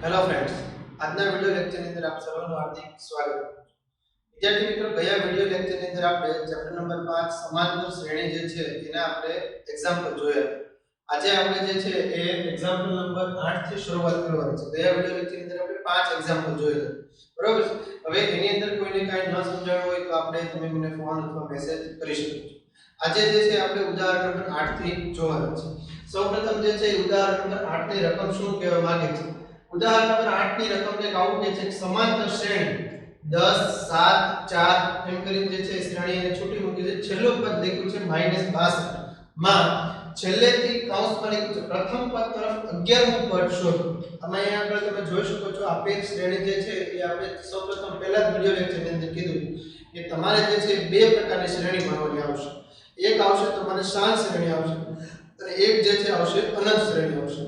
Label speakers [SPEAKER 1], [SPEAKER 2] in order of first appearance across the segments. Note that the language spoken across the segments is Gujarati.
[SPEAKER 1] હેલો ફ્રેન્ડ્સ, આજના વિડિયો લેક્ચરની અંદર આપ સર્વનું હાર્દિક સ્વાગત છે. વિદ્યાર્થી મિત્રો, ગયા વિડિયો લેક્ચરની અંદર આપણે ચેપ્ટર નંબર 5 સમાંતર શ્રેણી જે છે એના આપણે એક્ઝામ્પલ જોયા. આજે આપણે જે છે એ એક્ઝામ્પલ નંબર 8 થી શરૂઆત કરવાની છે. ગયા વિડિયો લેક્ચરની અંદર આપણે 5 એક્ઝામ્પલ જોયા. બરોબર છે. હવે એની અંદર કોઈને કાંઈ ન સમજાણું હોય તો આપણે તમે મને ફોન અથવા મેસેજ કરી શકો છો. આજે જે છે આપણે ઉદાહરણ નંબર 8 થી જોવાનું છે. સૌપ્રથમ જે છે ઉદાહરણ નંબર 8 ની રકમ શું કહેવા માંગે છે? ઉદાહરણ નંબર 8 ની રકમને આવું કહે છે કે સમાંતર શ્રેણી 10 7 4 એમ કરીને જે છે શ્રેણી એને છૂટી મૂકી છે. છેલ્લું પદ લખ્યું છે -62 માં છેલ્લેથી કૌંસમાં લખ્યું છે પ્રથમ પદ તરફ 11મું પદ શોધો. આમાં અહીંયા આગળ તમે જોઈ શકો છો આપેલ શ્રેણી જે છે એ આપણે સૌપ્રથમ પહેલા જ વિડિયો લેક્ચરની અંદર કીધું કે તમારે જે છે બે પ્રકારની શ્રેણી ભણવાની આવશે. એક આવશે તમારે શાંત શ્રેણી આવશે અને એક જે છે આવશે અનંત શ્રેણી આવશે.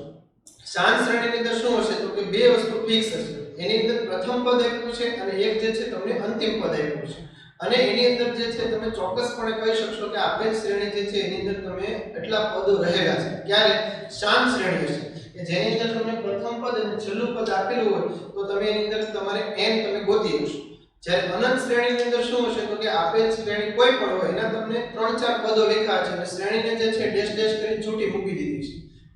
[SPEAKER 1] શાંત શ્રેણીની અંદર શું હશે તો કે બે વસ્તુ ફિક્સ હશે. એની અંદર પ્રથમ પદ આપ્યું છે અને એક જે છે તમને અંતિમ પદ આપ્યું છે. અને એની અંદર જે છે તમે ચોક્કસપણે કહી શકશો કે આપેલ શ્રેણી જે છે એની અંદર તમે એટલા પદો રહેલા છે. ક્યારે શાંત શ્રેણી હશે કે જેની અંદર તમને પ્રથમ પદ અને છેલ્લું પદ આપેલું હોય તો તમે એની અંદર તમારે n તમે ગોતી શકશો. જ્યારે અનંત શ્રેણીની અંદર શું હશે તો કે આપેલ શ્રેણી કોઈ પણ હોય એના તમને 3-4 પદો લખ્યા છે અને શ્રેણીને જે છે ડેશ ડેશ કરી છૂટી મૂકી દીધી છે.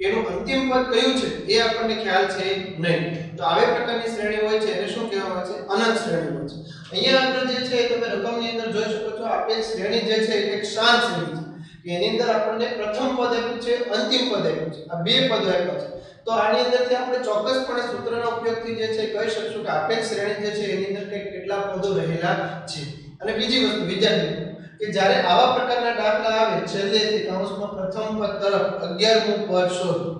[SPEAKER 1] એનું અંતિમ પદ કયું છે એ આપણને ખ્યાલ છે નહીં. તો આવી પ્રકારની શ્રેણી હોય છે એને શું કહેવામાં આવે છે? અનંત શ્રેણી હોય છે. અહીંયા આગળ જે છે તમે રકમની અંદર જોઈ શકો છો આપેલ શ્રેણી જે છે એક શાંત શ્રેણી છે કે એની અંદર આપણને પ્રથમ પદ આપ્યું છે, અંતિમ પદ આપ્યું છે. આ બે પદો આપ્યા છે. તો આની અંદરથી આપણે ચોક્કસપણે સૂત્રનો ઉપયોગથી જે છે કહી શકશું કે આપેલ શ્રેણી જે છે એની અંદર કેટલા પદો રહેલા છે. અને બીજી વસ્તુ વિદ્યાર્થી કે જ્યારે આવા પ્રકારના દાખલા આવે છેલ્લેથી કૌંસમાં પ્રથમ પદ તરફ 11મું પદ શોધો,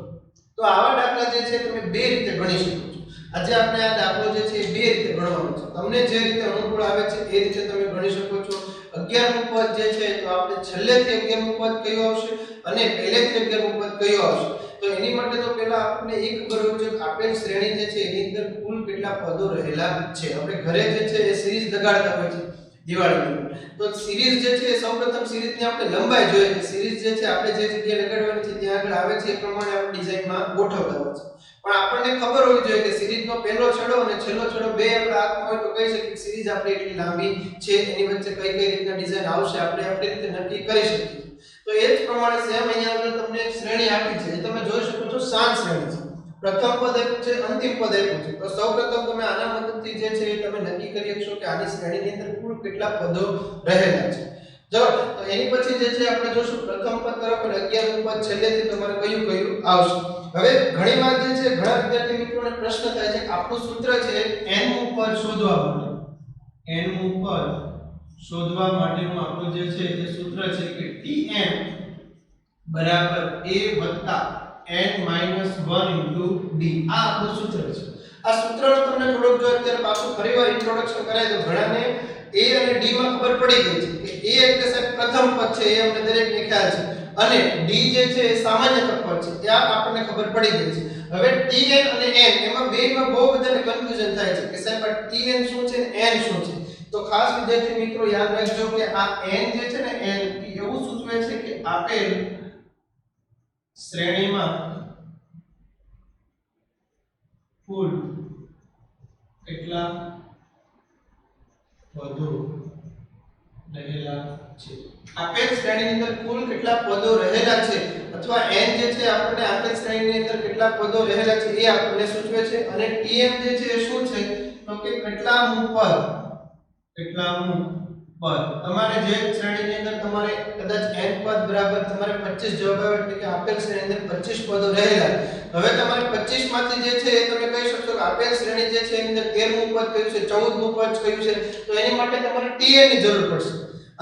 [SPEAKER 1] તો આવા દાખલા જે છે તમે બે રીતે ગણી શકો છો. આજે આપણે આ દાખલો જે છે બે રીતે ગણવાનો છે. તમને જે રીતે અનુકૂળ આવે છે એ રીતે તમે ગણી શકો છો. 11મું પદ જે છે તો આપણે છેલ્લેથી 11મું પદ કયું આવશે અને પહેલેથી 11મું પદ કયું આવશે. તો એની માટે તો પહેલા આપણે એ ખબર હોવી જોઈએ કે આપેલ શ્રેણી જે છે એની અંદર કુલ કેટલા પદો રહેલા છે. આપણે ઘરે જે છે એ સિરીઝ લગાડતા હોય છે દિવાળીની. તો સિરીઝ જે છે સૌપ્રથમ સિરીઝની આપણે લંબાઈ જોઈએ કે સિરીઝ જે છે આપણે જે જગ્યાએ લગાડવાની છે ત્યાં આગળ આવે છે એ પ્રમાણે આપણે ડિઝાઇનમાં ગોઠવતા હોય છે. પણ આપણને ખબર હોવી જોઈએ કે સિરીઝનો પહેલો છેડો અને છેલ્લો છેડો બે આપણે હાથમાં હોય તો કહી શકીએ કે સિરીઝ આપણે એટલી લાંબી છે, એની વચ્ચે કઈ કઈ રીતના ડિઝાઇન આવશે આપણે આપણી રીતે નક્કી કરી શકીએ. તો એ જ પ્રમાણે સેમ અહીંયા આગળ તમને એક શ્રેણી આપી છે એ તમે જોઈ શકો છો શાંત શ્રેણી છે. પ્રથમ પદ આપ્યું છે, અંતિમ પદ આપ્યું છે. તો સૌપ્રથમ તમે આના મદદથી જે છે એ તમે નક્કી કરી શકશો કે આની શ્રેણીની અંદર કુલ કેટલા પદો રહેલા છે. ચલો, તો એની પછી જે છે આપણે જોશું પ્રથમ પદ તરફ અને 11મું પદ છેલ્લેથી તમારે કયું કયું આવશે. હવે ઘણીવાર જે છે ઘણા વિદ્યાર્થી મિત્રોને પ્રશ્ન થાય છે કે આપણું સૂત્ર છે nમું પદ શોધવા માટે. nમું પદ શોધવા માટેનું આપણું જે છે એ સૂત્ર છે કે tn બરાબર a n - 1 * d. આ આપણું સૂત્ર છે. આ સૂત્રનો તમને થોડોક જો અત્યારે પાછું ફરીવાર ઇન્ટ્રોડક્શન કરાય તો ઘણાને a અને d માં ખબર પડી ગઈ છે કે a એટલે સાહેબ પ્રથમ પદ છે એ અમને દરેકને ખ્યાલ છે અને d જે છે એ સામાન્ય પદ છે ત્યાં આપણને ખબર પડી ગઈ છે. હવે tn અને n એમાં બેમાં બહુ બધાને કન્ફ્યુઝન થાય છે કે સાહેબ આ tn શું છે ને n શું છે. તો ખાસ વિદ્યાર્થી મિત્રો યાદ રાખજો કે આ n જે છે ને n એવું સૂચવે છે કે આપેલ શ્રેણીમાં કુલ કેટલા પદો રહેલા છે. આપેલ શ્રેણીની અંદર કુલ કેટલા પદો રહેલા છે અથવા n જે છે આપણને આપેલ શ્રેણીની અંદર કેટલા પદો રહેલા છે એ આપણને સૂચવે છે. અને tm જે છે એ શું છે તો કે કેટલામું પદ. તમારે જે શ્રેણીની અંદર તમારે કદાચ n પદ બરાબર તમારે 25 જવાબ આવે એટલે કે આપેલ શ્રેણીની અંદર 25 પદો રહેલા. હવે તમારે 25 માંથી જે છે એ તમે કહી શકશો કે આપેલ શ્રેણી જે છે એની અંદર 13મું પદ કયું છે, 14મું પદ કયું છે. તો એની માટે તમારે tn ની જરૂર પડશે.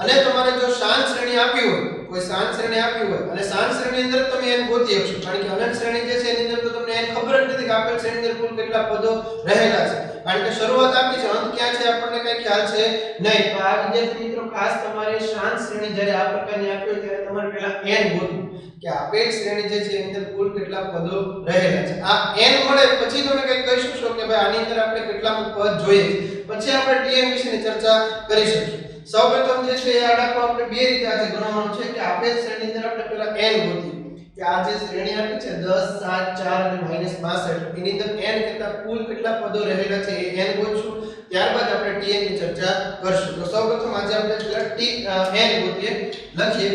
[SPEAKER 1] અને તમારે જો શાંત શ્રેણી આપી હોય, કોઈ શાંત શ્રેણી આપી હોય અને શાંત શ્રેણીની અંદર તમે n ગોતી શકશો. કારણ કે અનંત શ્રેણી જે છે એની અંદર તો તમને n ખબર જ નથી કે આપેલ શ્રેણીની અંદર કુલ કેટલા પદો રહેલા છે. કારણ કે શરૂઆત આપી છે, અંત ક્યાં છે આપણને કઈ ખ્યાલ છે નહીં. તો આ વિદ્યાર્થી મિત્રો ખાસ તમારે શાંત શ્રેણી જ્યારે આ પ્રકારની આપી હોય ત્યારે તમારે પહેલા n ગોતવું કે આપેલ શ્રેણી જે છે એની અંદર કુલ કેટલા પદો રહેલા છે. આ n મળે પછી તમે કઈ કહી શકશો કે ભાઈ આની અંદર આપણે કેટલામું પદ જોઈએ છે. પછી આપણે tn વિશેની ચર્ચા કરી શકીશું. સૌપ્રથમ જે છે આ દાખલો આપણે બે રીતે આજે ગણવાનો છે કે આપેલ શ્રેણીની અંદર આપણે પહેલા n ગોતીએ. કે આ જે શ્રેણી આપી છે 10 7 4 અને -62 એની અંદર n કરતા કુલ કેટલા પદો રહેલા છે એ n ગોતશું ત્યારબાદ આપણે tn ની ચર્ચા કરશું તો સૌપ્રથમ આજે આપણે પેલા n ગોતીએ લખીએ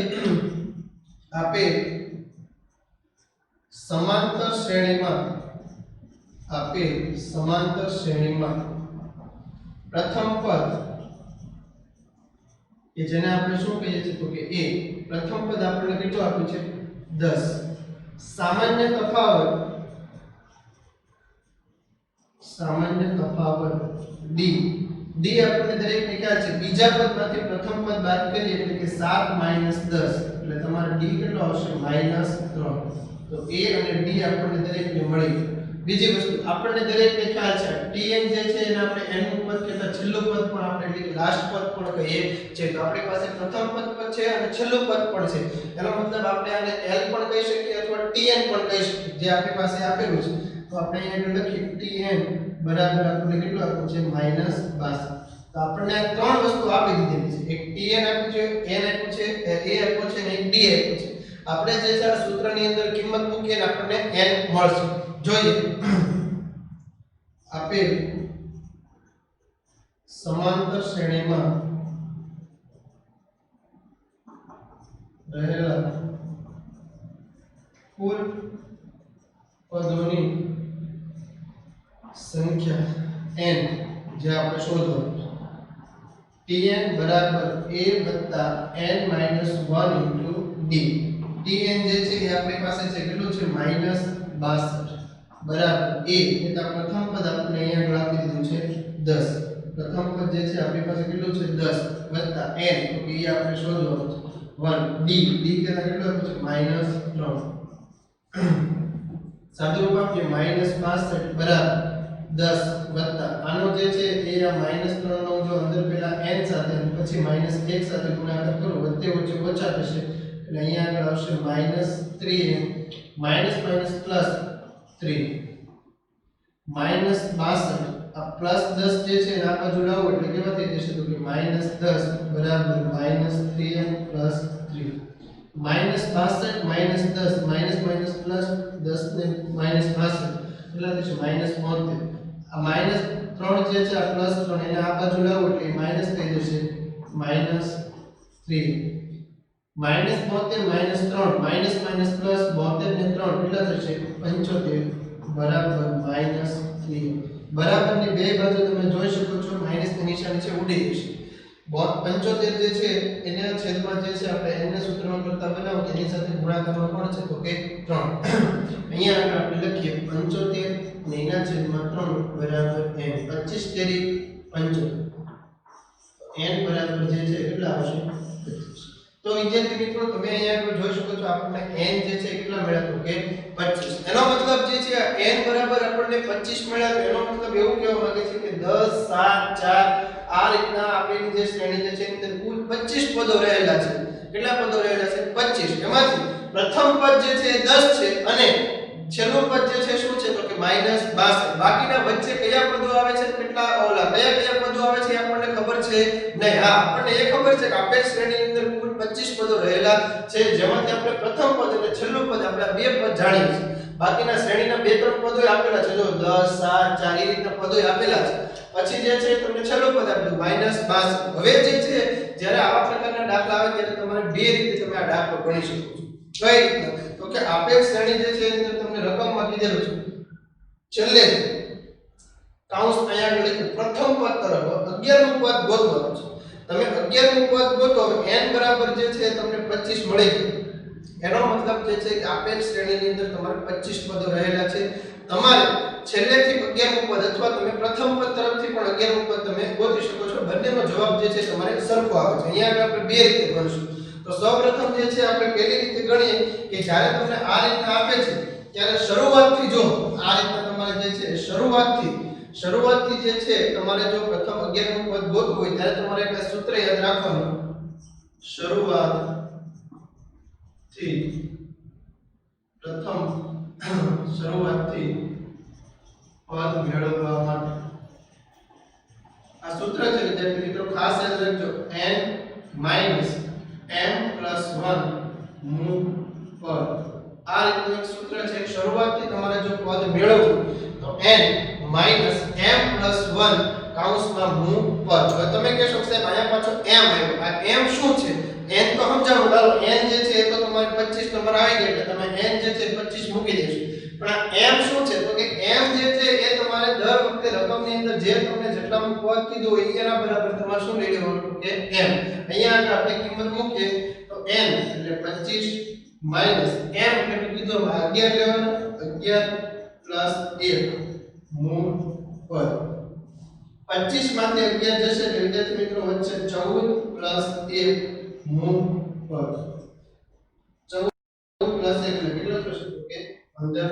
[SPEAKER 1] આપેલ સમાંતર શ્રેણીમાં પ્રથમ પદ કે જેને આપણે શું કહીએ છીએ તો કે a પ્રથમ પદ આપણને કેટલું આપ્યું છે 10 સામાન્ય તફાવત d આપણને દરેકને ખ્યાલ છે બીજા પદમાંથી પ્રથમ પદ બાદ કરીએ એટલે કે 7 10 એટલે તમારો d કેટલો આવશે -3 તો a અને d આપણને દરેકને મળી બીજી વસ્તુ આપણને દરેકને ખ્યાલ છે tn જે છે એને આપણે n નું પદ કહેતા છેલ્લું પદ પણ આપણે એટલે કે લાસ્ટ પદ પણ કહીએ છીએ તો આપણી પાસે પ્રથમ પદ છે અને છેલ્લું પદ પણ છે એનો મતલબ આપણે આને l પણ કહી શકીએ અથવા tn પણ કહી શકીએ જે આપણી પાસે આપેલું છે તો આપણે અહીંયા લખીએ tn બરાબર આપણને કેટલું આપ્યું છે -62 તો આપણને આ ત્રણ વસ્તુ આપી દીધેલી છે એક tn આપ્યું છે n આપ્યું છે a આપ્યું છે અને એક d આપ્યું છે આપણે જે છે આ સૂત્રની અંદર કિંમત મૂકીએ ને આપણને n મળશે જોઈએ આપેલ સમાંતર શ્રેણીમાં રહેલા કુલ પદોની સંખ્યા n જે આપણે શોધવાનું tn બરાબર a n - 1 * d tn જે છે એ આપણી પાસે છે કેટલું છે -62 બરાબર a એટલે પ્રથમ પદ આપણે અહીંયા આપી દીધું છે 10 પ્રથમ પદ જે છે આપણી પાસે કેટલું છે 10 વત્તા n તો કે એ આપણે શોધવાનું છે 1 d કેટલા કેટલું છે -3 સાદું રૂપ આપીએ -62 બરાબર 10 વત્તા આનો જે છે એ આ -3 નો જો અંદર પેલા n સાથે અને પછી -1 સાથે ગુણાકાર કરો વચ્ચે ઓછા થશે એટલે અહીંયા આગળ આવશે -3n +3 -62 આ +10 જે છે એના બાજુ લાવો એટલે કેવા થઈ જશે તો કે -10 બરાબર -3n + 3 -62 -10 +10 ને -62 કેટલા થશે -72 આ -3 જે છે આ +3 એને આ બાજુ લાવો એટલે માઈનસ થઈ જશે -3 -72 -3 માઈનસ પ્લસ 72 ને 3 કેટલા થશે 75 બરાબર -3 બરાબર ની બે બાજુ તમે જોઈ શકો છો માઈનસ ની નિશાની છે ઉડી જશે 75 જે છે એને છેદમાં જે છે આપણે n ને સૂત્રમાં કરતા બનાવો એની સાથે ગુણાકારમાં કોણ છે તો કે 3 અહીંયા આપણે લખીએ 75 ને એના છેદમાં 3 બરાબર n 25 તેરી 75 n બરાબર જે છે કેટલા આવશે 25 તો વિદ્યાર્થી મિત્રો તમે અહીંયા જોઈ શકો છો આપણને n જે છે કેટલા મળ્યા તો કે 25 એનો મતલબ જે છે n બરાબર આપણને 25 મળ્યા એનો મતલબ એવું કહેવા માંગે છે કે 10 7 4 આ રીતના આપેલી જે શ્રેણી છે એની અંદર કુલ 25 પદો રહેલા છે કેટલા પદો રહેલા છે 25 એમાંથી પ્રથમ પદ જે છે એ 10 છે અને છેલ્લું પદ જે છે શું છે તો કે -62 બાકીના વચ્ચે કયા પદો આવે છે કેટલા ઓલા કયા પદો આવે છે એ આપણને ખબર છે નહીં હા આપણને એ ખબર છે કે આપેલ શ્રેણીની અંદર કુલ 25 પદો રહેલા છે જેમાંથી આપણે પ્રથમ પદ અને છેલ્લું પદ આપણે બે પદ જાણીએ છીએ બાકીના શ્રેણીના બે ત્રણ પદો આપેલા છે જો 10 7 4 એ રીતના પદો આપેલા છે પછી જે છે તમને છેલ્લું પદ આપ્યું -62 હવે જે છે જ્યારે આવા પ્રકારના દાખલા આવે ત્યારે તમારે બે રીતે તમે આ દાખલો ગણી શકો છો કઈ રીતે તો કે આપેલ શ્રેણી જે છે એની અંદર તમને રકમમાં કીધેલું છે છેલ્લે કૌંસ અહીંયા લખી પ્રથમ પદ તરફ 11મું પદ ગોતવાનું છે તમે 11મું પદ ગોતો n બરાબર જે છે તમને 25 મળી ગયું એનો મતલબ જે છે કે આપેલ શ્રેણીની અંદર તમારે 25 પદો રહેલા છે તમારે છેલ્લેથી 11મું પદ અથવા તમે પ્રથમ પદ તરફથી પણ 11મું પદ તમે ગોતી શકો છો બંનેનો જવાબ જે છે તમારે સરખો આવે છે અહીંયા આપણે બે રીતે ગણશું તો સૌપ્રથમ જે છે આપણે પહેલી રીતે ગણીએ કે જ્યારે તમને આ રીતના આપે છે ત્યારે શરૂઆતથી જો આ રીતના તમારે જે છે શરૂઆતથી જે છે તમારે જો પ્રથમ 11મું પદ ગોતવું હોય ત્યારે તમારે એક સૂત્ર યાદ રાખવાનું શરૂઆતથી પદ મેળવવા માટે આ સૂત્ર છે વિદ્યાર્થી મિત્રો ખાસ યાદ રાખજો n - m + 1 મું પદ આ રીતનું એક સૂત્ર છે શરૂઆતથી તમારે જો પદ મેળવવું તો n - m+1 કૌંસમાં મૂળ પદ. હવે તમે કહેશો કે સાહેબ અહીંયા પાછો m આવ્યો. આ m શું છે? n તો સમજાવો. ચાલો n જે છે એ તો તમારે 25 નંબર આવી ગયો એટલે તમે n જે છે 25 મૂકી દેશો. પણ આ m શું છે? તો કે m જે છે એ તમારે દર વખતે રકમની અંદર જે તમને જેટલાનું પદ કીધું હોય એના બરાબર તમારે શું લઈ લેવાનું કે m. અહીંયા આગળ આપણે કિંમત મૂકીએ તો n એટલે 25 માઈનસ m એટલે કીધું 11 લેવાનું. 11 પ્લસ 1 મૂળ પદ. 25 માંથી 11 જશે એટલે વિદ્યાર્થી મિત્રો વચ્ચે 14 પ્લસ 1 મૂળ પદ. 14 પ્લસ 1 એટલે કેટલો થશે? તો કે 15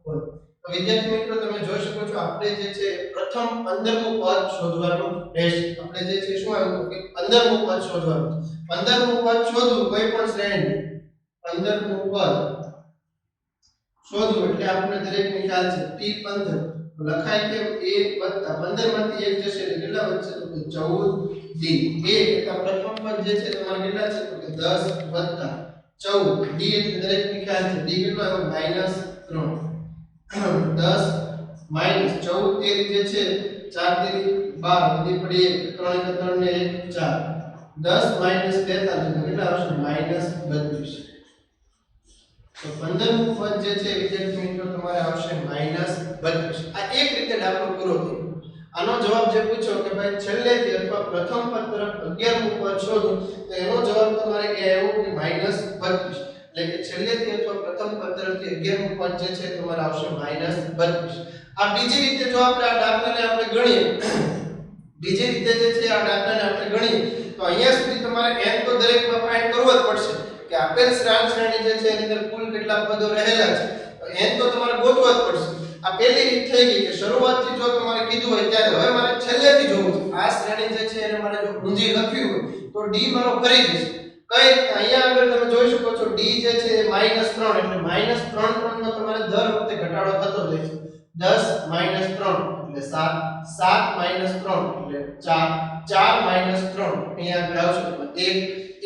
[SPEAKER 1] પદ. તો વિદ્યાર્થી મિત્રો તમે જોઈ શકો છો આપણે જે છે પ્રથમ 15મું પદ શોધવાનું રહેશે. આપણે જે છે શું આવ્યું કે 15મું પદ શોધવાનું. 15મું પદ શોધવું કોઈ પણ શ્રેણી 15મું પદ શોધવું એટલે આપણે દરેકને ખ્યાલ છે t15 લખાય કેમ a 15 માંથી 1 જશે એટલે કેટલા વધશે? તો કે 14 d. a એટલે પ્રથમ પદ જે છે તમારે કેટલા છે? તો કે 10 વત્તા 14 d એટલે દરેકને ખ્યાલ છે d કેટલો આવ્યો? -3 10 માઈનસ 14 તેરી જે છે 4 તેરી 12 વધી પડી 1 3 ને 1 4 10 માઈનસ 42 કેટલા આવશે? -32. તો 15મું પદ જે છે વિદ્યાર્થી મિત્રો તમારે આવશે -32. આ એક રીતે દાખલો પૂરો થયો. આનો જવાબ જે પૂછ્યો કે ભાઈ છેલ્લેથી અથવા પ્રથમ પદ તરફ 11મું પદ શોધો તો એનો જવાબ તમારે એ આવ્યો કે -32. એટલે કે છેલ્લેથી અથવા પ્રથમ પદ તરફથી 11મું પદ જે છે તમારે આવશે -32. આ બીજી રીતે જો આપણે આ દાખલાને આપણે ગણીએ બીજી રીતે જે છે આ દાખલાને આપણે ગણીએ તો અહીંયા સુધી તમારે n તો દરેકમાં ફાઇન્ડ કરવો જ પડશે કે આપેલ શ્રેણી જે છે એની અંદર કુલ કેટલા પદો રહેલા છે. તો n તો તમારે ગોતવા જ પડશે. આ પહેલી રીત થઈ ગઈ કે શરૂઆતથી જો તમારે કીધું હોય ત્યારે હવે મારે છેલ્લેથી જોવું છે. આ શ્રેણી જે છે એને મારે જો ઊંધી લખવી હોય તો d મારો ફરી જશે. કઈ અહીંયા આગળ તમે જોઈ શકો છો d જે છે એ -3 એટલે -3 નો તમારે દર વખતે ઘટાડો થતો જાય છે. 10 - 3 એટલે 7 7 - 3 એટલે 4 4 - 3 અહીંયા આગળ આવશે 1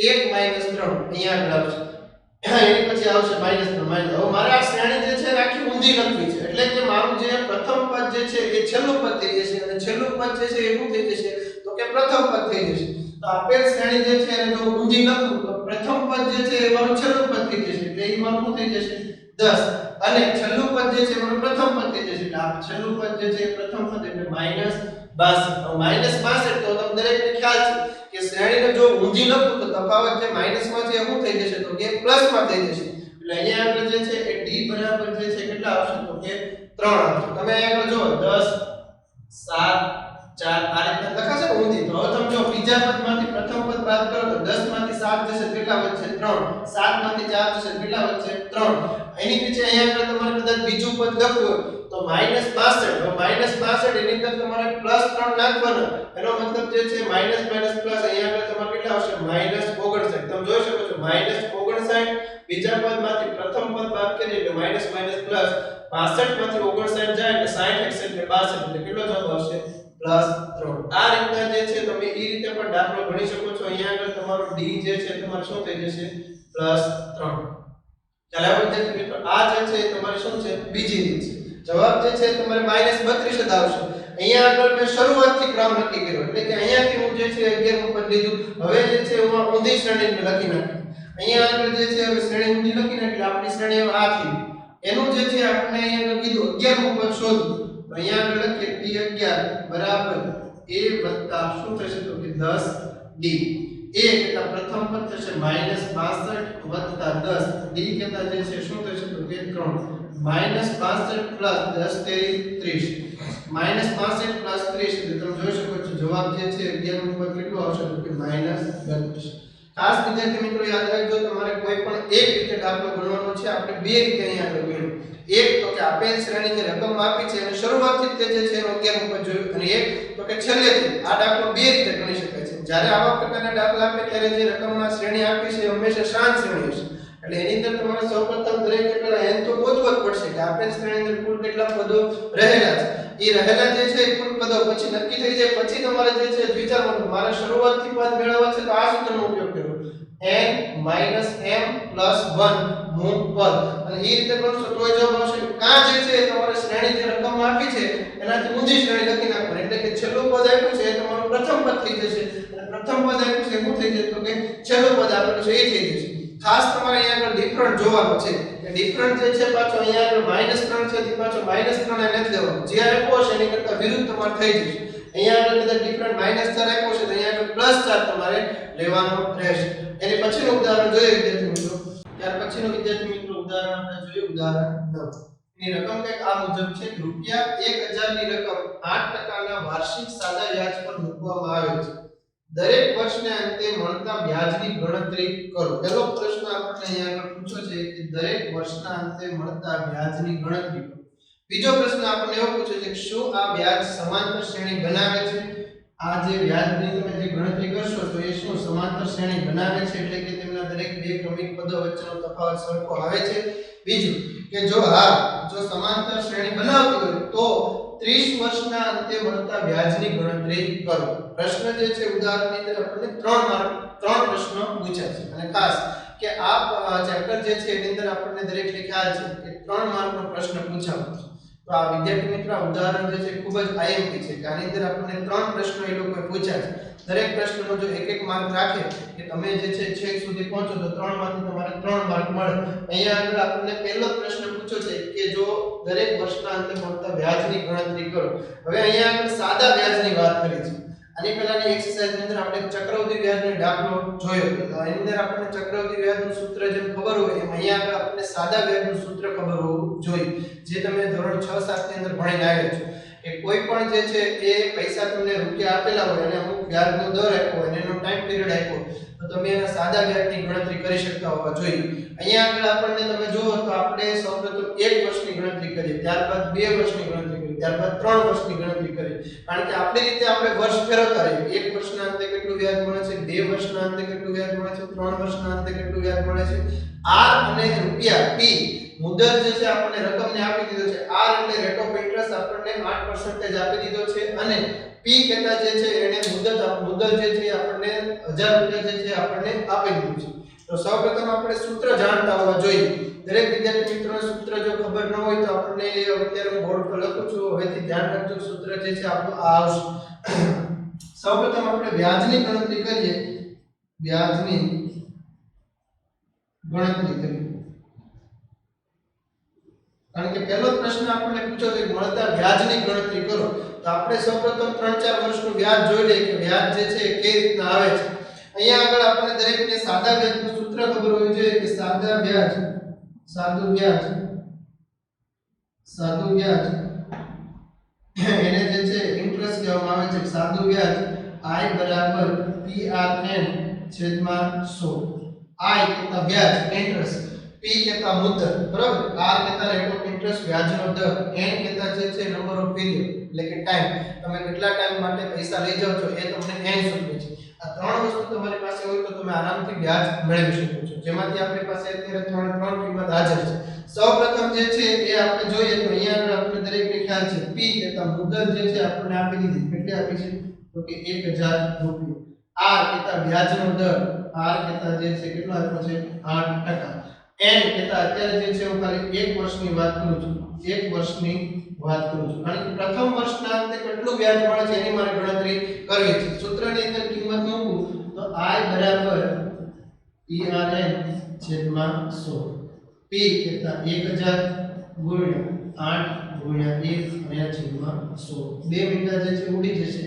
[SPEAKER 1] 1 - 3 અહીંયા આગળ આવશે. એની પછી આવશે -3 હવે મારે આ શ્રેણી જે છે આખી ઊંધી લખવી છે એટલે કે મારું જે પ્રથમ પદ જે છે એ છેલ્લું પદ થઈ જશે અને છેલ્લું પદ જે છે એ શું થઈ જશે? તો કે પ્રથમ પદ થઈ જશે. તો આપેલ શ્રેણી જે છે એને જો ઊંધી લખું તો પ્રથમ પદ જે છે એ મારું છેલ્લું પદ થઈ જશે એટલે એ મારું શું થઈ જશે? 10 અને છેલ્લું પદ જે છે મારું પ્રથમ પદ થઈ જશે એટલે આ છેલ્લું પદ જે છે પ્રથમ પદ એટલે -62 -62 તો તમને દરેકને ખ્યાલ છે કે શ્રેણીને જો ઊંધી લખું તો તફાવત જે માઈનસમાં છે એ શું થઈ જશે? તો કે પ્લસમાં થઈ જશે. એટલે અહીંયા આગળ જે છે એ d બરાબર જે છે કેટલા આવશે? તો કે 3 આવશે. તમે અહીંયા આગળ જો 10 7 4 આ રીતે લખાશે ઊંધી. તો હવે તમે જો બીજા પદમાંથી પ્રથમ પદ બાદ કરો તો 10 માંથી 7 જશે કેટલા વધશે? 3 7 માંથી 4 જશે કેટલા વધશે? 3 એની પછી અહીંયા આગળ તમારે કદાચ બીજું પદ લખવું હોય તો -62 હવે -62 એની અંદર તમારે +3 નાખવાનો એનો મતલબ જે છે માઈનસ પ્લસ અહીંયા આગળ તમારે કેટલા આવશે? -59. તમે જોઈ શકો છો -59 બીજા પદમાંથી પ્રથમ પદ બાદ કરીએ એટલે માઈનસ પ્લસ 65 માંથી 59 જાય એટલે 60 એટલે 62 એટલે કેટલો જવાબ આવશે? +3. આ રીતના જે છે તમે એ રીતે પણ દાખલો ગણી શકો છો. અહીંયા આગળ તમારો d જે છે તમારે શું થઈ જશે? +3. ચાલો હવે વિદ્યાર્થી મિત્રો આ જે છે તમારે શું છે? બીજી રીત છે. જવાબ જે છે તમારે -32 જ આવશે. અહીંયા આગળ મેં શરૂઆતથી ક્રમ નક્કી કર્યો એટલે કે અહીંયાથી હું જે છે 11મું પદ લીધું. હવે જે છે હું ઊંધી શ્રેણી લખી નાખી. અહીંયા આગળ જે છે હવે શ્રેણી ઊંધી લખીને એટલે આપણી શ્રેણી આ થઈ. એનું જે છે આપણે અહીંયા આગળ કીધું 11મું પદ શોધવું. તો અહીંયા આગળ લખીએ p11 બરાબર a શું થશે? તો કે 10d. a કેટલા પ્રથમ પદ થશે -62 10 d કેટલા જે છે શું થશે? તો કે 3 -62 પ્લસ 10 તેરી 30 -65 પ્લસ 30 એટલે તમે જોઈ શકો છો જવાબ જે છે 11મું પદ કેટલું આવશે? તો કે -32. ખાસ વિદ્યાર્થી મિત્રો યાદ રાખજો તમારે કોઈ પણ એક રીતે દાખલો ગણવાનો છે. આપણે બે રીતે અહીંયા આગળ ગણ્યું. એક તો કે આપેલ શ્રેણી જે રકમ આપી છે અને શરૂઆતથી તે જે છે એનો 11મું પદ જોયું અને એક તો કે છેલ્લેથી. આ દાખલો બે રીતે ગણી શકાય છે. જ્યારે આવા પ્રકારના દાખલા આપે ત્યારે જે રકમમાં શ્રેણી આપી છે હંમેશા શાંત શ્રેણી હશે એટલે એની અંદર તમારે સૌપ્રથમ દરેક કેટલા n તો ગોતવા જ પડશે કે આપેલ શ્રેણી અંદર કુલ કેટલા પદો રહેલા છે. એ રહેલા જે છે કુલ પદો પછી નક્કી થઈ જાય પછી તમારે જે છે વિચારવાનું મારે શરૂઆતથી પદ મેળવવા છે તો આ સૂત્રનો ઉપયોગ કરવો. n માઈનસ m પ્લસ 1 મૂળ પદ અને એ રીતે કરશો તોય જવાબ આવશે. કાં જે છે તમારે શ્રેણી જે રકમ આપી છે એનાથી ઊંધી શ્રેણી લખી નાખવાની એટલે કે છેલ્લું પદ આપ્યું છે એ તમારું પ્રથમ પદ થઈ જશે અને પ્રથમ પદ આપ્યું છે શું થઈ જશે તો કે છેલ્લું પદ આપેલું છે એ થઈ જશે. ખાસ તમારે અહીંયા આગળ ડિફરન્ટ જોવાનો છે કે ડિફરન્ટ જે છે પાછો અહીંયા આગળ -3 છે તે પાછો -3 એને જ લેવાનો જે આપ્યો છે એની કરતા વિરુદ્ધ તમારે થઈ જશે. અહીંયા આગળ કદાચ ડિફરન્ટ -4 આપ્યો છે તો અહીંયા આગળ +4 તમારે લેવાનો રહેશે. એની પછીનું ઉદાહરણ જોઈએ વિદ્યાર્થી મિત્રો. ત્યાર પછીનું વિદ્યાર્થી મિત્રો ઉદાહરણ આપણે જોઈએ ઉદાહરણ 9. એની રકમ કંઈક આ મુજબ છે રૂપિયા 1000 ની રકમ 8% ના વાર્ષિક સાદા વ્યાજ પર મૂકવામાં આવે છે. દરેક વર્ષને અંતે મળતા વ્યાજની ગણતરી કરો. પહેલો પ્રશ્ન આપણે અહીંયા આગળ પૂછ્યો છે કે દરેક વર્ષના અંતે મળતા વ્યાજની ગણતરી કરો. બીજો પ્રશ્ન આપણને એવો પૂછે છે કે શું આ વ્યાજ સમાંતર શ્રેણી બનાવે છે? આ જે વ્યાજની તમે જે ગણતરી કરશો તો એ શું સમાંતર શ્રેણી બનાવે છે એટલે કે તેમના દરેક બે ક્રમિક પદો વચ્ચેનો તફાવત સરખો આવે છે? બીજું કે જો સમાંતર શ્રેણી બનાવતી હોય તો 30 વર્ષના અંતે મળતા વ્યાજની ગણતરી કરો. પ્રશ્ન જે છે ઉદાહરણની અંદર આપણને 3 પ્રશ્નો પૂછ્યા છે અને ખાસ કે આ ચેપ્ટર જે છે એની અંદર આપણને દરેકને ખ્યાલ છે કે 3 માર્કનો પ્રશ્ન પૂછાયો છે. તો આ વિદ્યાર્થી મિત્રો આ ઉદાહરણ જે છે ખૂબ જ આઈએમપી છે કે આની અંદર આપણને 3 પ્રશ્નો એ લોકોએ પૂછ્યા છે. દરેક પ્રશ્નનો જો એક માર્ક રાખે કે તમે જે છે છેક સુધી પહોંચો તો 3 માંથી તમારે 3 માર્ક મળે. અહીંયા આગળ આપણને પહેલો પ્રશ્ન પૂછ્યો છે કે જો દરેક વર્ષના અંતે મળતા વ્યાજની ગણતરી કરો. હવે અહીંયા આગળ સાદા વ્યાજની વાત કરી છે. આની પહેલાની એક્સરસાઇઝની અંદર આપણે ચક્રવૃદ્ધિ વ્યાજનો દાખલો જોયો તો એની અંદર આપણને ચક્રવૃદ્ધિ વ્યાજનું સૂત્ર જેમ ખબર હોય એમ અહીંયા આગળ આપણને સાદા વ્યાજનું સૂત્ર ખબર હોવું જોઈએ જે તમે ધોરણ 6 7 ની અંદર ભણીને આવ્યા છો. કે કોઈ પણ જે છે એ પૈસા તમને રૂપિયા આપેલા હોય અને અમુક વ્યાજનો દર આપ્યો અને એનો ટાઈમ પિરિયડ આપ્યો તો તમે એના સાદા વ્યાજની ગણતરી કરી શકતા હોવા જોઈએ. અહીંયા આગળ આપણને તમે જુઓ તો આપણે સૌપ્રથમ 1 વર્ષની ગણતરી કરીએ, ત્યારબાદ 2 વર્ષની ગણતરી કરીએ, ત્યારબાદ 3 વર્ષની ગણતરી કરીએ. કારણ કે આપણી રીતે આપણે વર્ષ ફેરવતા રહીએ. 1 વર્ષના અંતે કેટલું વ્યાજ મળે છે, 2 વર્ષના અંતે કેટલું વ્યાજ મળે છે, 3 વર્ષના અંતે કેટલું વ્યાજ મળે છે. r અને રૂપિયા p મુદ્દત જે છે આપણને રકમને આપી દીધો છે. r એટલે રેટ ઓફ ઇન્ટરેસ્ટ આપણને 8% આપી દીધો છે અને p કહેતા જે છે એને મુદ્દત જે છે આપણને 1000 રૂપિયા જે છે આપણને આપી દીધું છે. તો સૌપ્રથમ આપણે સૂત્ર જાણતા હોવા જોઈએ. દરેક વિદ્યાર્થી મિત્રોને સૂત્ર જો ખબર ન હોય તો આપણને અત્યારે હું બોર્ડ પર લખું છું હવેથી ધ્યાન રાખજો. સૂત્ર જે છે આપણું આ આવશે. સૌપ્રથમ આપણે વ્યાજની ગણતરી કરીએ. વ્યાજની ગણતરી કરીએ કારણ કે પહેલો પ્રશ્ન આપણને પૂછ્યો છે કે મળતા વ્યાજની ગણતરી કરો. તો આપણે સૌપ્રથમ 3-4 વર્ષનું વ્યાજ જોઈ લઈએ કે વ્યાજ જે છે એ કઈ રીતના આવે છે. અહીંયા આગળ આપણે દરેકને સાદા વ્યાજનું સૂત્ર ખબર હોવી જોઈએ કે સાદું વ્યાજ એને જે છે ઇન્ટરેસ્ટ કહેવામાં આવે છે. સાદું વ્યાજ I બરાબર PRN છેદમાં 100. I કહેતા વ્યાજ ઇન્ટરેસ્ટ, P કહેતા મુદ્દત બરાબર, R કહેતા રેટ ઓફ ઇન્ટરેસ્ટ વ્યાજનો દર, N કહેતા જે છે નંબર ઓફ પીરિયડ એટલે કે ટાઈમ, તમે કેટલા ટાઈમ માટે પૈસા લઈ જાવ છો એ તમને N સૂચવે છે. આ 3 વસ્તુ તમારી પાસે હોય તો તમે આરામથી વ્યાજ મેળવી શકો છો. જેમાંથી આપણી પાસે અત્યારે 3 કિંમત હાજર છે. સૌપ્રથમ જે છે એ આપણે જોઈએ તો અહીંયા આગળ આપણે દરેકને ખ્યાલ છે P કહેતા મુદ્દત જે છે આપણને આપી દીધી. કેટલી આપી છે તો કે 1000 રૂપિયા. R કહેતા વ્યાજનો દર, R કહેતા જે છે કેટલો આપ્યો છે 8%. N કહેતા અત્યારે જે છે હું ખાલી 1 વર્ષની વાત કરું છું. 1 વર્ષની વાત કરું છું કારણ કે પ્રથમ વર્ષના અંતે કેટલું વ્યાજ મળે છે એની મારે ગણતરી કરવી છે. સૂત્રની અંદર કિંમત મૂકું તો I બરાબર PRN છેદમાં 100. P કહેતા 1000 ગુણ્યા 8 ગુણ્યા 1 અને છેદમાં 100. 2 મીંડા જે છે ઉડી જશે.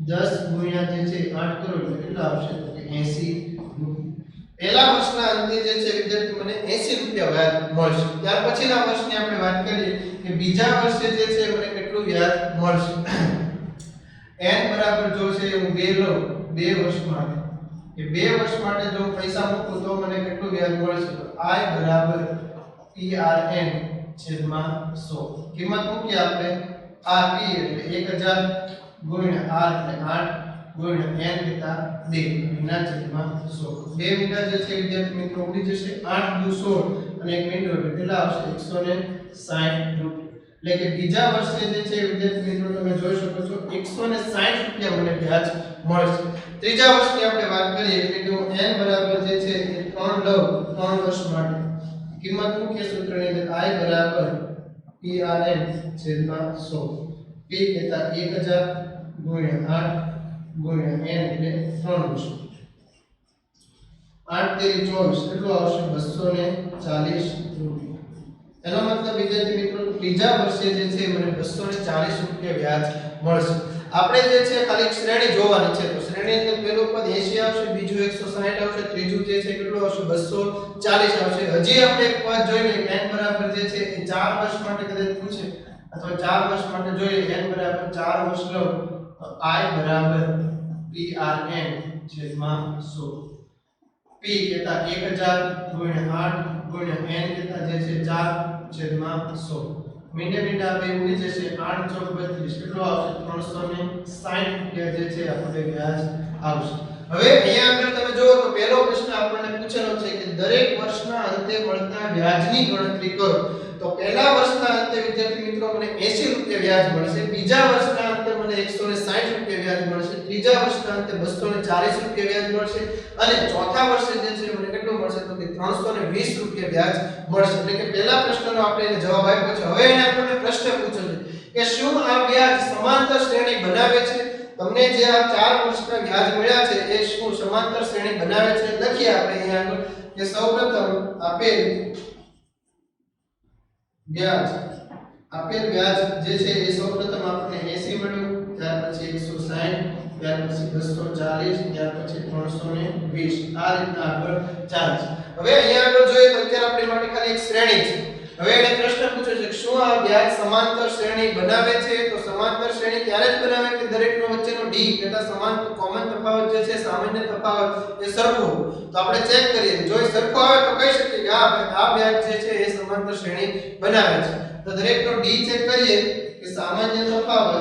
[SPEAKER 1] 10 ગુણ્યા જે છે 8 કરો એટલે કેટલા આવશે તો કે 80 રૂપિયા. પહેલા વર્ષના અંતે જે છે વિદ્યાર્થી મને 80 રૂપિયા વ્યાજ મળશે. ત્યાર પછીના વર્ષની આપણે વાત કરીએ કે બીજા વર્ષે જે છે મને કેટલું વ્યાજ મળશે. n બરાબર જો છે હું 2 લઉં 2 વર્ષ માટે કે 2 વર્ષ માટે જો પૈસા મૂકું તો મને કેટલું વ્યાજ મળશે તો I બરાબર PRN છેદમાં 100. કિંમત મૂકીએ આપણે. આ P એટલે 1000 ગુણ્યા R એટલે 8 ગુણ્યા n કહેતા 2 ના છેદમાં 100. 2 મીંડા જે છે વિદ્યાર્થી મિત્રો ઉડી જશે. 8 દુ 16 અને 1 મીંડો એટલે કેટલા આવશે 160 રૂપિયા. એટલે કે બીજા વર્ષે જે છે વિદ્યાર્થી મિત્રો તમે જોઈ શકો છો 160 રૂપિયા મને વ્યાજ મળશે. ત્રીજા વર્ષની આપણે વાત કરીએ એટલે કે હું n બરાબર જે છે એ 3 લઉં 3 વર્ષ માટે કિંમત મુખ્ય સૂત્રની અંદર I બરાબર PRN છેદમાં 100 p કહેતા 1000 ગુણ્યા 8 ગુણ્યા n એટલે 3 વર્ષ 8 તેરી 24 કેટલું આવશે 240 રૂપિયા. એનો મતલબ વિદ્યાર્થી મિત્રો ત્રીજા વર્ષે જે છે મને 240 રૂપિયા વ્યાજ મળશે. આપણે જે છે ખાલી શ્રેણી જોવાની છે તો શ્રેણી અંદર પહેલું પદ 80 આવશે, બીજું 160 આવશે, ત્રીજું જે છે કેટલું આવશે 240 આવશે. હજી આપણે એક પદ જોઈ લઈએ n બરાબર જે છે એ 4 વર્ષ માટે કદાચ પૂછે અથવા 4 વર્ષ માટે જોઈએ n બરાબર 4 વર્ષ લો તો I બરાબર PRN છેદમાં 100 p કહેતા 1000 ગુણ્યા 8 ગુણ્યા n કહેતા જે છે 4 છેદમાં 100 મીંડે મીંડા બે ઉડી જશે 8 ચોક 32 કેટલો આવશે 360 રૂપિયા જે છે આપણે વ્યાજ આવશે. હવે અહીંયા આગળ તમે જુઓ તો પહેલો પ્રશ્ન આપણને પૂછેલો છે કે દરેક વર્ષના અંતે મળતા વ્યાજની ગણતરી કરો. તો પહેલા વર્ષના અંતે વિદ્યાર્થી મિત્રો મને 80 રૂપિયા વ્યાજ મળશે, બીજા વર્ષના અંતે મને 160 રૂપિયા વ્યાજ મળશે, ત્રીજા વર્ષના અંતે 240 રૂપિયા વ્યાજ મળશે અને ચોથા વર્ષે જે છે મને કેટલું મળશે તો કે 320 રૂપિયા વ્યાજ મળશે. એટલે કે પહેલા પ્રશ્નનો આપણે એને જવાબ આપ્યો છે. હવે એને આપણને પ્રશ્ન પૂછ્યો છે કે શું આ વ્યાજ સમાંતર શ્રેણી બનાવે છે? તમને જે આ 4 વર્ષના વ્યાજ મળ્યા છે એ શું સમાંતર શ્રેણી બનાવે છે? લખીએ આપણે અહીંયા આગળ કે સૌપ્રથમ આપેલ વ્યાજ જે છે એ સૌપ્રથમ આપણે 80 મળ્યું, ત્યાર પછી 160, ત્યાર પછી 240, ત્યાર પછી 320 આ રીતના આગળ ચાલે છે. હવે અહીંયા આગળ જોઈએ તો અત્યારે આપણી માટે ખાલી એક શ્રેણી છે. હવે એને પ્રશ્ન પૂછ્યો છે કે શું આ વ્યાજ સમાંતર શ્રેણી બનાવે છે? તો સમાંતર શ્રેણી ત્યારે જ બનાવે કે દરેકનો વચ્ચેનો d એટલે સમાન કોમન તફાવત જે છે સામાન્ય તફાવત એ સરખો. તો આપણે ચેક કરીએ જો એ સરખો આવે તો કહી શકીએ કે આ વ્યાજ જે છે એ સમાંતર શ્રેણી બનાવે છે. તો દરેકનો d ચેક કરીએ કે સામાન્ય તફાવત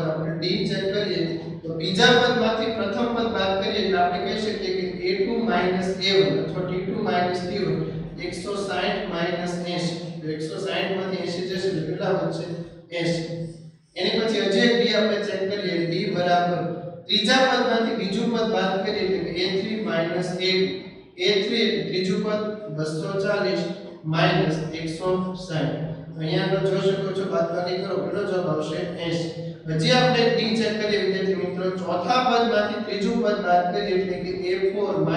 [SPEAKER 1] આપણે d ચેક કરીએ તો બીજા પદમાંથી પ્રથમ પદ બાદ કરીએ એટલે આપણે કહી શકીએ કે a2 - a1 અથવા t2 - t1 160 - 80 તો 160 માંથી 80 જશે તો કેટલા વધશે 80. એની પછી હજી એક d આપણે ચેક કરીએ d બરાબર ત્રીજા પદમાંથી બીજું પદ બાદ કરીએ એટલે કે a3 - a2 ત્રીજું પદ 240 - 160. અહીંયા આગળ જોઈ શકો છો બાદબાકી કરો કેટલો જવાબ આવશે 80. હજી આપણે d ચેક કરીએ વિદ્યાર્થી મિત્રો ચોથા પદમાંથી ત્રીજું પદ બાદ કરીએ એટલે કે a4 - a3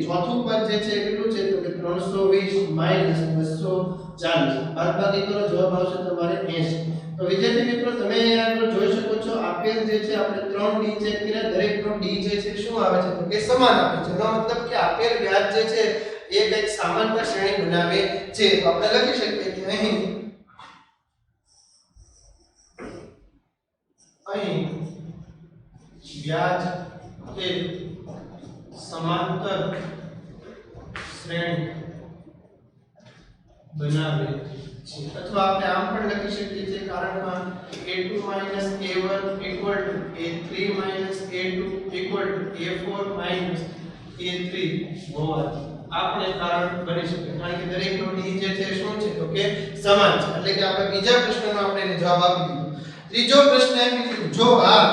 [SPEAKER 1] ચોથું પદ જે છે કેટલું છે તો કે 320 - 240 બાદબાકી કરો જવાબ આવશે તમારે 80. તો વિદ્યાર્થી મિત્રો તમે અહીંયા આગળ જોઈ શકો છો આપેલ જે છે આપણે 3 d ચેક કર્યા, દરેકનો d જે છે શું આવે છે તો કે સમાન આવે છે. એનો મતલબ કે આપેલ વ્યાજ જે છે એ એક સમાંતર શ્રેણી બનાવે છે. તો આપણે લખી શકીએ કે અહીં વ્યાજ એ સમાંતર શ્રેણી બનાવે છે. અથવા આપણે આમ પણ લખી શકીએ છીએ કારણમાં a2 - a1 = a3 - a2 = a4 - a3 હોવાથી આપણે કારણ બની શકે. કારણ કે દરેકનો d જે છે શું છે તો કે સમાન છે. એટલે કે આપણે બીજા પ્રશ્નનો આપણે એને જવાબ આપી દીધો. ત્રીજો પ્રશ્ન એમ કીધું જો હા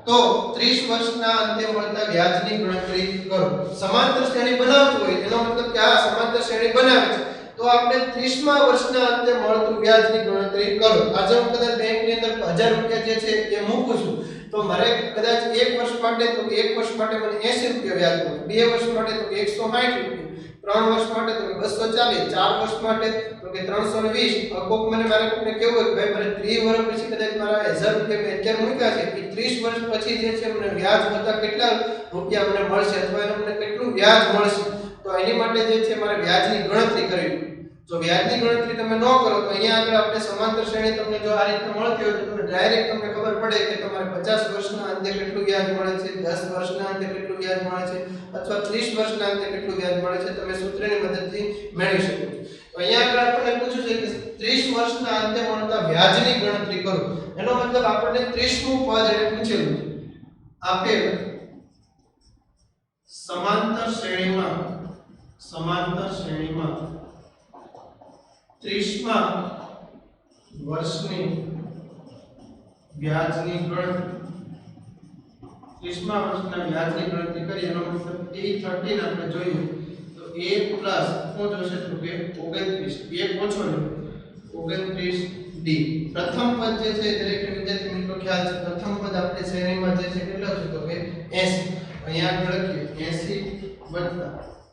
[SPEAKER 1] તો 30 વર્ષના અંતે મળતા વ્યાજની ગણતરી કરો. સમાંતર શ્રેણી બનાવતું હોય એનો મતલબ કે આ સમાંતર શ્રેણી બનાવે છે તો આપણે 30મા વર્ષના અંતે મળતું વ્યાજની ગણતરી કરો. આજે હું કદાચ બેંકની અંદર 1000 રૂપિયા જે છે એ મૂકું છું તો મારે કદાચ 1 વર્ષ માટે તો 1 વર્ષ માટે મને 80 રૂપિયા વ્યાજ મળે, 2 વર્ષ માટે તો 160 રૂપિયા, 3 વર્ષ માટે તો 240, 4 વર્ષ માટે તો કે 320. કોક મારે કોકને કેવું હોય કે ભાઈ મારે 3 વર્ષ પછી કદાચ મારા 1000 રૂપિયા મેં અત્યારે મૂક્યા છે એ 30 વર્ષ પછી જે છે મને વ્યાજ વધતા કેટલા રૂપિયા મને મળશે અથવા એને મને કેટલું વ્યાજ મળશે તો એની માટે જે છે મારે વ્યાજની ગણતરી કરવી. જો વ્યાજની ગણતરી તમે ન કરો તો અહીંયા આગળ આપણે સમાંતર શ્રેણી તમને જો આ રીતે મળતી હોય તો તમે ડાયરેક્ટ તમને ખબર પડે કે તમારે 50 વર્ષના અંતે કેટલું વ્યાજ મળે છે, 10 વર્ષના અંતે કેટલું વ્યાજ મળે છે અથવા 30 વર્ષના અંતે કેટલું વ્યાજ મળે છે તમે સૂત્રની મદદથી મેળવી શકો છો. તો અહીંયા આગળ આપણને પૂછ્યું છે કે 30 વર્ષના અંતે મળતા વ્યાજની ગણતરી કરો. એનો મતલબ આપણને 30મું પદ એને પૂછેલું છે. આપેલ સમાંતર શ્રેણીમાં 30મા વર્ષની વ્યાજની ગણતરી 30મા વર્ષના વ્યાજની ગણતરી કરી એનો મતલબ A13 આપણે જોઈએ તો A પ્લસ શું જોશે તો કે 29 A પૂછો ને 29D પ્રથમ પદ જે છે દરેક વિદ્યાર્થી મિત્રો ખ્યાલ છે પ્રથમ પદ આપણે શ્રેણીમાં જે છે કેટલો છે તો કે 80 અહીંયા આગળ લખીએ 80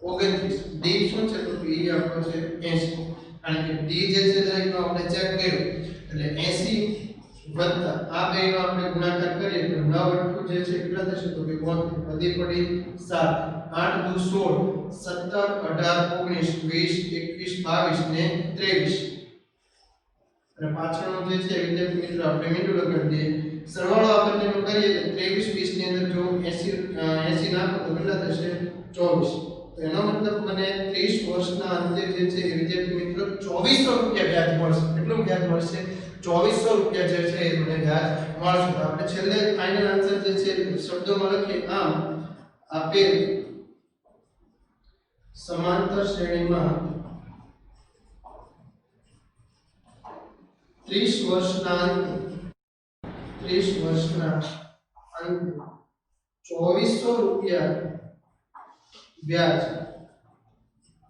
[SPEAKER 1] 29 D શું છે તો કે એ આપણો છે 80 કારણ કે D જે છે દરેકનો આપણે ચેક કર્યું એટલે 80 આ બેનો આપણે ગુણાકાર કરીએ તો 9 * જે છે કેટલા થશે તો કે 32 અધી પડી 7 8 દુ 16 17 18 19 20 21 22 ને 23 અને પાછળનો જે છે વિદ્યાર્થી મિત્રો આપણે મીંડું લગાડી દઈએ સરવાળો આપણે એનો કરીએ તો 23 20 ની અંદર જો 80 નાખો તો કેટલા થશે 24 તો એનો મતલબ મને 30 વર્ષના અંતે જે છે વિદ્યાર્થી મિત્રો 2400 રૂપિયા વ્યાજ મળશે કેટલું વ્યાજ મળશે 2400 રૂપિયા જે છે એ મને વ્યાજ મળશે તો આપણે છેલ્લે ફાઇનલ આન્સર જે છે શબ્દોમાં લખીએ આમ આપેલ સમાંતર શ્રેણીમાં 30 વર્ષના અંતે 2400 રૂપિયા વ્યાજ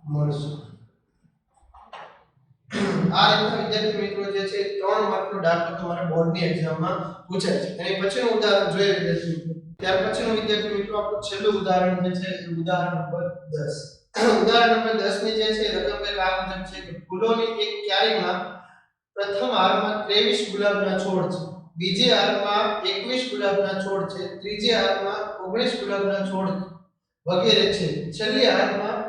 [SPEAKER 1] મળશે આ રીતના વિદ્યાર્થી મિત્રો જે છે 3 માર્કનો દાખલો તમારા બોર્ડની એક્ઝામમાં પૂછાય છે અને પછીનું ઉદાહરણ જોઈએ વિદ્યાર્થી મિત્રો ત્યાર પછીનું વિદ્યાર્થી મિત્રો આપણું છેલ્લું ઉદાહરણ જે છે ઉદાહરણ નંબર 10 ઉદાહરણ નંબર 10 ની જે છે રકમ કંઈક આ મુજબ છે કે ફૂલોની એક ક્યારીમાં પ્રથમ હારમાં 23 ગુલાબના છોડ છે બીજી હારમાં 21 ગુલાબના છોડ છે ત્રીજી હારમાં 19 ગુલાબના છોડ વગેરે છે છેલ્લી હારમાં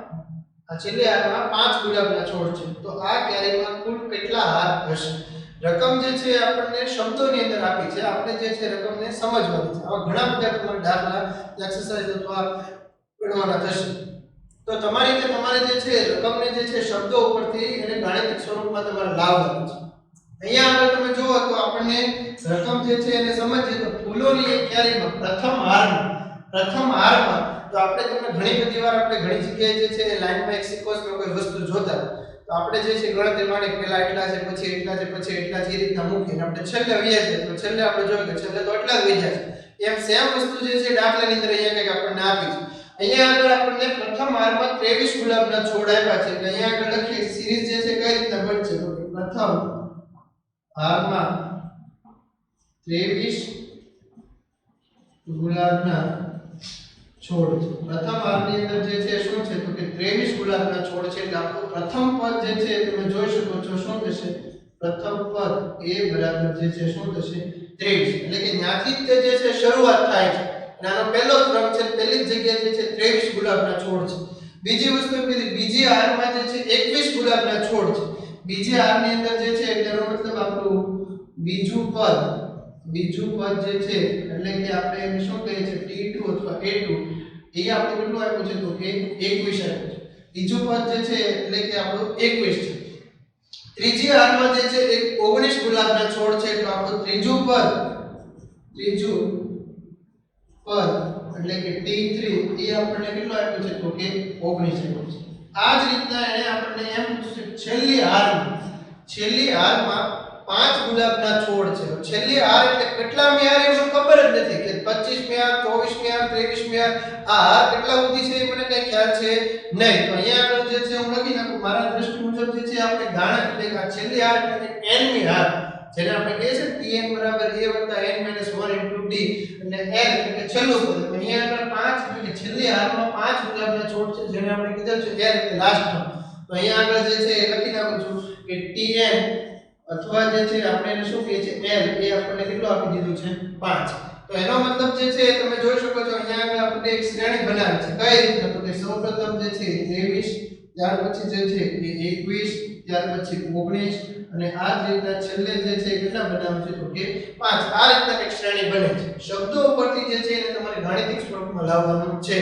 [SPEAKER 1] 5 ગુલાબના છોડ છે તો આ ક્યારીમાં કુલ કેટલા હાર હશે રકમ જે છે આપણને શબ્દોની અંદર આપી છે આપણે જે છે રકમને સમજવાની છે આવા ઘણા બધા તમારા દાખલા એક્સરસાઇઝ અથવા ગણવાના થશે તો તમારી રીતે તમારે જે છે રકમને જે છે શબ્દો ઉપરથી એને ગાણિતિક સ્વરૂપમાં તમારે લાવવાનું છે અહીંયા આગળ તમે જુઓ તો આપણને રકમ જે છે એને સમજીએ તો ફૂલોની એક ક્યારીમાં પ્રથમ હારમાં તો આપણે તમને ઘણી બધી વાર આપણે ઘણી જગ્યાએ જે છે લાઈનમાં એક સિક્વન્સમાં કોઈ વસ્તુ જોતા તો આપણે જે છે ગણતરી ಮಾಡಿ પહેલા એટલા છે પછી એટલા છે પછી એટલા છે એ રીતના મૂકીને આપણે છેલ્લે વ્યાજ છે તો છેલ્લે આપણે જોઈએ કે છેલ્લે તો એટલા જ વ્યાજ છે એમ સેમ વસ્તુ જે છે દાખલાની અંદર અહીંયા કંઈક આપણને આપી છે અહીંયા આગળ આપણને પ્રથમ હારમાં 23 ગુલાબના છોડ આપ્યા છે એટલે અહીંયા આગળ લખીએ સિરીઝ જે છે કઈ રીતના બનશે તો પ્રથમ હારમાં 23 ગુલાબના છોડ છે પ્રથમ હારની અંદર જે છે શું છે તો કે 23 ગુલાબના છોડ છે એટલે આપણું પ્રથમ પદ જે છે તમે જોઈ શકો છો શું થશે પ્રથમ પદ a બરાબર જે છે શું થશે 23 એટલે કે ત્યાંથી જ જે છે શરૂઆત થાય છે અને આનો પહેલો ક્રમ છે પહેલી જગ્યાએ જે છે 23 ગુલાબના છોડ છે બીજી વસ્તુ બીજી હારમાં જે છે 21 ગુલાબના છોડ છે બીજી હારની અંદર જે છે એટલે એનો મતલબ આપણું બીજું પદ જે છે એટલે કે આપણે એને શું કહીએ છીએ T2 અથવા A2 એ આપણે કેટલું આપ્યું છે તો કે 21 આપ્યું છે બીજું પદ જે છે એટલે કે આપણું 21 છે ત્રીજી હારમાં જે છે એક 19 ગુલાબના છોડ છે એટલે આપણું ત્રીજું પદ એટલે કે T3 એ આપણને કેટલું આપ્યું છે તો કે 19 આપ્યું છે આ જ રીતના એને આપણને એમ પૂછ્યું છે છેલ્લી હારમાં 5 ગુલાબના છોડ છે છેલ્લી હાર એટલે કેટલા મી હાર એ મને ખબર જ નથી કે 25 મી હાર 24 મી હાર 23 મી હાર આ હાર કેટલા સુધી છે એ મને કઈ ખ્યાલ છે નહીં તો અહીંયા આગળ જે છે હું લખી નાખું મારા દ્રષ્ટિ મુજબ જે છે આપણે ગાણક એટલે કે છેલ્લી હાર એટલે કે n મી હાર જેને આપણે કહીએ છીએ tn બરાબર a n - 1 * d એટલે n એટલે કે છેલ્લું પદ તો અહીંયા આગળ 5 એટલે કે છેલ્લી હારમાં 5 ગુલાબના છોડ છે જેને આપણે કીધું છે n એટલે લાસ્ટ ટર્મ તો અહીંયા આગળ જે છે એ લખી નાખું છું કે tn અથવા જે છે આપણે એને શું કહીએ છીએ l એ આપણને કેટલું આપી દીધું છે 5 તો એનો મતલબ જે છે તમે જોઈ શકો છો અહીંયા આગળ આપણે એક શ્રેણી બનાવી છે કઈ રીતે તો કે સૌપ્રથમ જે છે 23 ત્યાર પછી જે છે એ 21 ત્યાર પછી 19 અને આ જ રીતના છેલ્લે જે છે કેટલા બનાવે છે તો કે 5 આ રીતના એક શ્રેણી બને છે શબ્દો ઉપરથી જે છે એને તમારે ગાણિતિક સ્વરૂપમાં લાવવાનું છે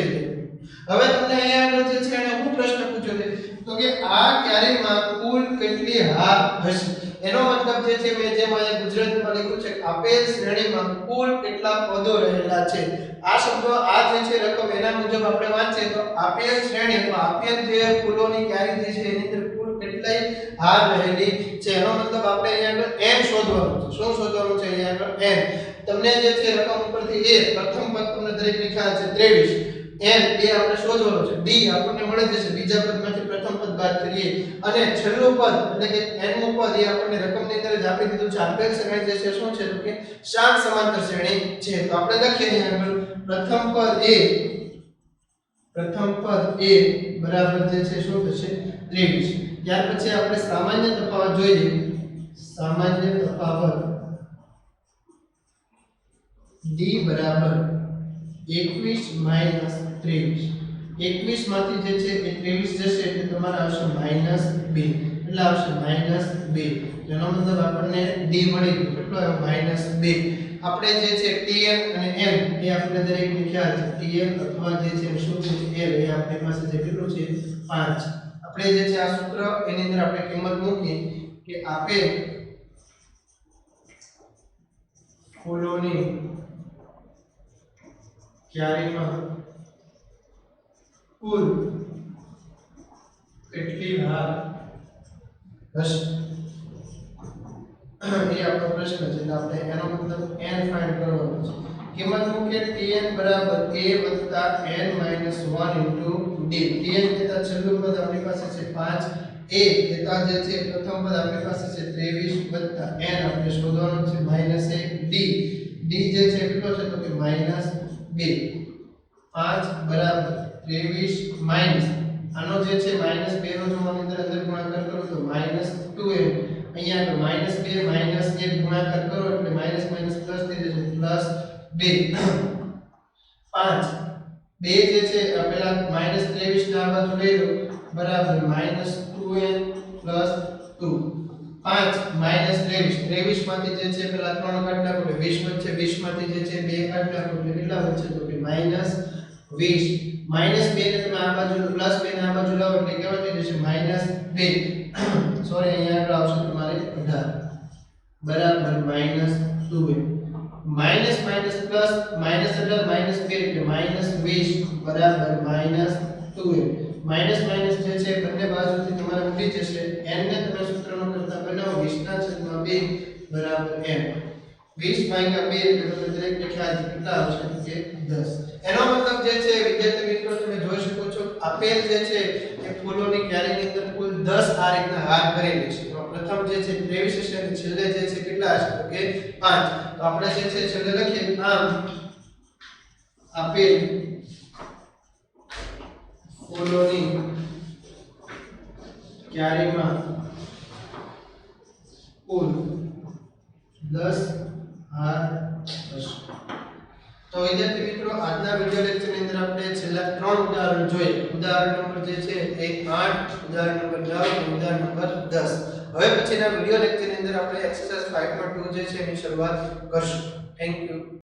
[SPEAKER 1] હવે તમને અહીંયા આગળ જે છે એને હું પ્રશ્ન પૂછ્યો છે તો કે આ ક્યારીમાં કુલ કેટલી હાર હશે એનો મતલબ જે છે મેં જેમ અહીંયા ગુજરાતીમાં લખ્યું છે આપેલ શ્રેણીમાં કુલ કેટલા પદો રહેલા છે આ શબ્દો આ જે છે રકમ એના મુજબ આપણે વાંચીએ તો આપેલ શ્રેણી અથવા આપેલ જે ફૂલોની ક્યારી જે છે એની અંદર કુલ કેટલાય હાર રહેલી છે એનો મતલબ આપણે અહીંયા આગળ n શોધવાનું છે શું શોધવાનું છે અહીંયા આગળ n તમને જે છે રકમ ઉપરથી a પ્રથમ પદ તમને દરેકને ખ્યાલ છે 23 n એ આપણે શોધવાનું છે d આપણને મળી જશે બીજા પદમાંથી પ્રથમ પદ બાદ કરીએ અને છેલ્લું પદ એટલે કે n મું પદ એ આપણને રકમની અંદર જ આપી દીધું છે આપેલ શ્રેણી જે છે શું છે તો કે શાંત સમાંતર શ્રેણી છે તો આપણે લખીએ અહીં આગળ પ્રથમ પદ a બરાબર જે છે શું થશે 23 ત્યાર પછી આપણે સામાન્ય તફાવત જોઈએ સામાન્ય તફાવત d બરાબર 21 - 23 21 માંથી જે છે એ 23 જશે એટલે તમારે આવશે -2 એટલે આવશે -2 એનો મતલબ આપણને d મળી ગયો કેટલો આવ્યો -2 આપણે જે છે tn અને m એ આપણે દરેકને ખ્યાલ છે tn અથવા જે છે શું છે l એ આપણી પાસે જે કેટલું છે 5 આપણે જે છે આ સૂત્ર એની અંદર આપણે કિંમત મૂકી કે આપેલ ફૂલોની ક્યારીમાં કુલ કેટલી હાર હશે એ આપણો પ્રશ્ન છે એટલે આપણે એનો મતલબ n ફાઇન્ડ કરવાનો છે કિંમત મૂકીએ tn બરાબર a n - 1 d tn કહેતા છેલ્લું પદ આપણી પાસે છે 5 a કહેતા જે છે પ્રથમ પદ આપણી પાસે છે 23 n આપણે શોધવાનું છે -1 d જે છે કેટલો છે તો કે -2 5 બરાબર 23 માઈનસ આનો જે છે -2 નો જો આની અંદર ગુણાકાર કરો તો -2m અહીંયા -2 - 1 ગુણાકાર કરો એટલે માઈનસ પ્લસ થઈ જશે +2 5 2 જે છે પેલા -23 ના બાજુ લઈ લો બરાબર -2n + 2 5 -23 માંથી જે છે પેલા 3 કાઢી નાખો એટલે 20 વચ્ચે 20 માંથી જે છે 2 કાઢી નાખો એટલે કેટલા વચ્ચે તો કે -20 -2 ને તમે આ બાજુ +2 ને આ બાજુ લાવો એટલે કેવા થઈ જશે -2 સોરી અહીંયા આગળ આવશે તમારે 18 બરાબર -2 માઈનસ પ્લસ -18 -2 એટલે -20 બરાબર -2 માઈનસ જે છે બંને બાજુથી તમારે ઉડી જશે n ને તમે સૂત્રનો કરતા બનાવો 20/2 બરાબર m 20/2 એટલે તમે દરેકને ખ્યાલ છે કેટલા આવશે કે 10 એનો મતલબ જે છે વિદ્યાર્થી મિત્રો તમે જોઈ શકો છો આપેલ જે છે એ ફૂલોની ક્યારીની અંદર કુલ 10 આ રીતના હાર કરેલી છે તો પ્રથમ જે છે 23 હશે અને છેલ્લે જે છે કેટલા હશે તો કે 5 તો આપણે જે છે છેલ્લે લખીએ આમ આપેલ ફૂલોની ક્યારીમાં કુલ 10 હાર હશે તો વિદ્યાર્થી મિત્રો આજના વિડિયો લેક્ચરની અંદર આપણે છેલ્લા 3 ઉદાહરણ જોઈએ ઉદાહરણ નંબર જે છે એ 8 ઉદાહરણ નંબર 9 અને ઉદાહરણ નંબર 10 હવે પછીના વિડિયો લેક્ચરની અંદર આપણે એક્સરસાઇઝ 5.2 જે છે એની શરૂઆત કરશું થેન્ક યુ